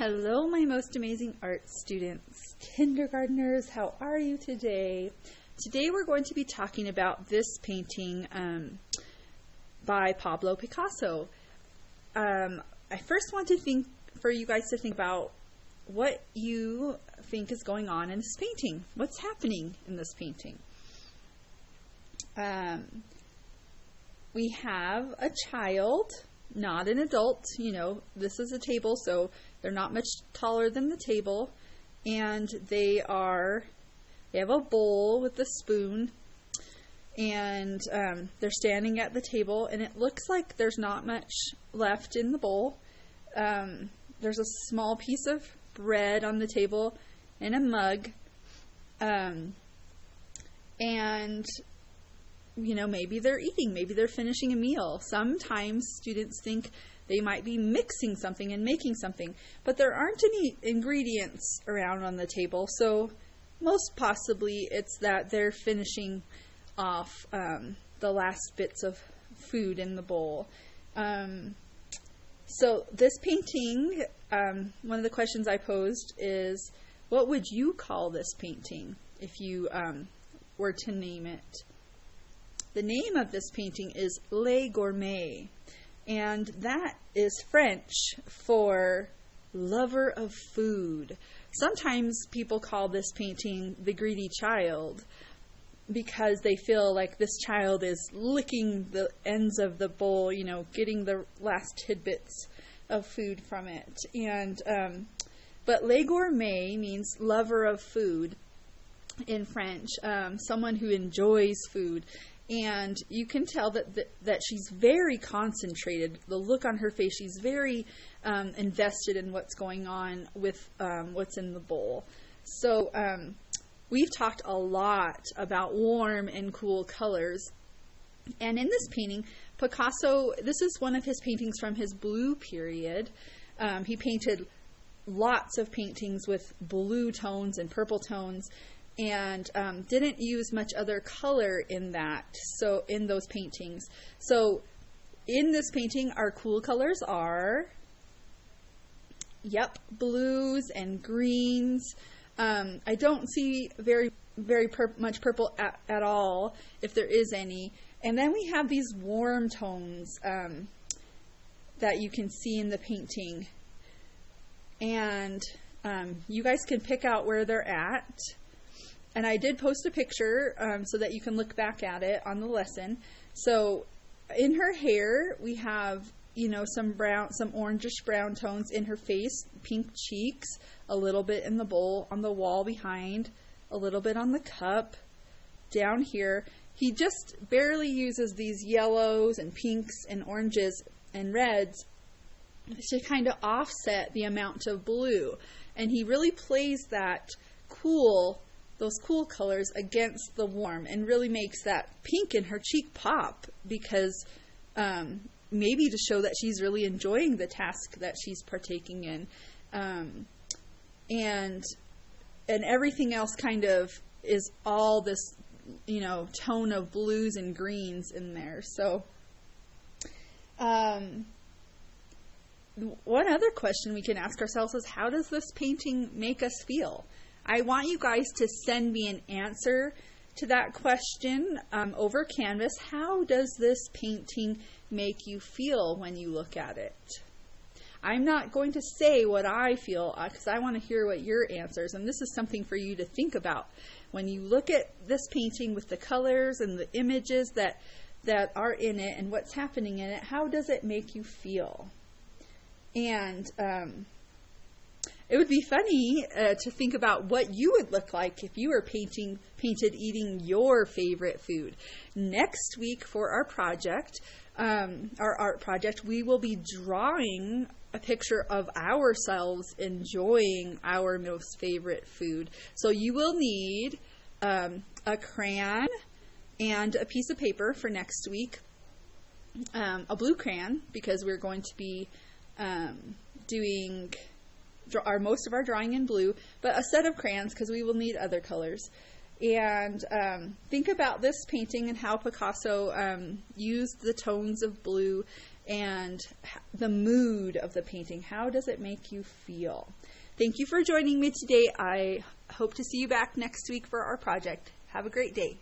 Hello, my most amazing art students, kindergartners, how are you today? Today we're going to be talking about this painting by Pablo Picasso. I first want to for you guys to think about what you think is going on in this painting. What's happening in this painting? We have a child, not an adult. This is a table, so they're not much taller than the table, and they have a bowl with a spoon, and they're standing at the table, and it looks like there's not much left in the bowl. There's a small piece of bread on the table and a mug, and maybe they're eating, maybe they're finishing a meal. Sometimes students think they might be mixing something and making something, but there aren't any ingredients around on the table, so most possibly it's that they're finishing off the last bits of food in the bowl. So this painting, one of the questions I posed is, what would you call this painting if you were to name it? The name of this painting is Le Gourmet, and that is French for lover of food. Sometimes people call this painting the greedy child because they feel like this child is licking the ends of the bowl, getting the last tidbits of food from it. But Le Gourmet means lover of food in French, someone who enjoys food. And you can tell that she's very concentrated. The look on her face, she's very invested in what's going on with what's in the bowl. So we've talked a lot about warm and cool colors. And in this painting, Picasso, this is one of his paintings from his blue period. He painted lots of paintings with blue tones and purple tones, and didn't use much other color in those paintings. So in this painting, our cool colors are, blues and greens. I don't see very much purple at all, if there is any. And then we have these warm tones that you can see in the painting. And you guys can pick out where they're at. And I did post a picture so that you can look back at it on the lesson. So in her hair, we have, some orangish brown tones. In her face, pink cheeks, a little bit in the bowl, on the wall behind, a little bit on the cup. Down here, he just barely uses these yellows and pinks and oranges and reds to kind of offset the amount of blue. And he really plays those cool colors against the warm, and really makes that pink in her cheek pop, because maybe to show that she's really enjoying the task that she's partaking in. And everything else kind of is all this, tone of blues and greens in there. So one other question we can ask ourselves is, how does this painting make us feel? I want you guys to send me an answer to that question over Canvas. How does this painting make you feel when you look at it? I'm not going to say what I feel because I want to hear what your answers, and this is something for you to think about. When you look at this painting with the colors and the images that are in it and what's happening in it, how does it make you feel? And it would be funny to think about what you would look like if you were painted eating your favorite food. Next week for our project, our art project, we will be drawing a picture of ourselves enjoying our most favorite food. So you will need a crayon and a piece of paper for next week, a blue crayon, because we're going to be doing most of our drawing in blue, but a set of crayons because we will need other colors. And think about this painting and how Picasso used the tones of blue and the mood of the painting. How does it make you feel? Thank you for joining me today. I hope to see you back next week for our project. Have a great day.